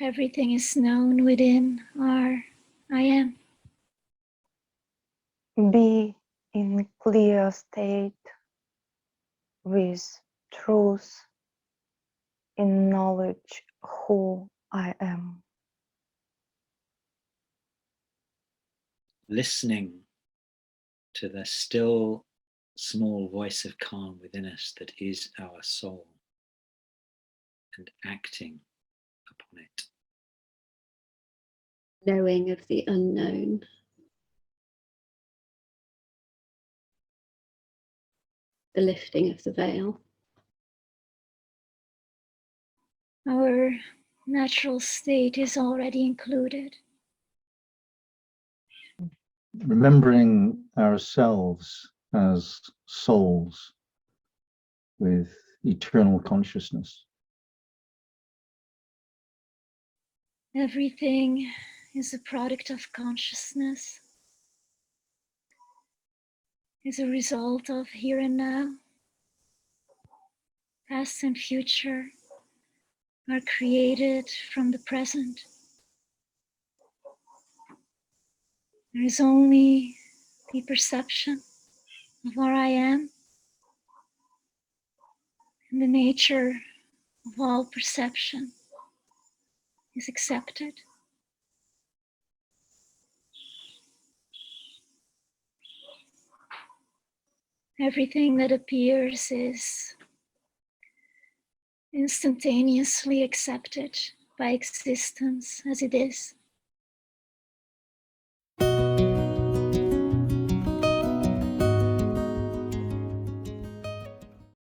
Everything is known within our I am. Be in clear state with truth in knowledge who I am. Listening to the still small voice of calm within us that is our soul, and acting upon it. Knowing of the unknown. The lifting of the veil. Our natural state is already included. Remembering ourselves as souls with eternal consciousness. Everything is a product of consciousness, is a result of here and now. Past and future are created from the present. There is only the perception of our I am, and the nature of all perception is accepted. Everything that appears is instantaneously accepted by existence as it is.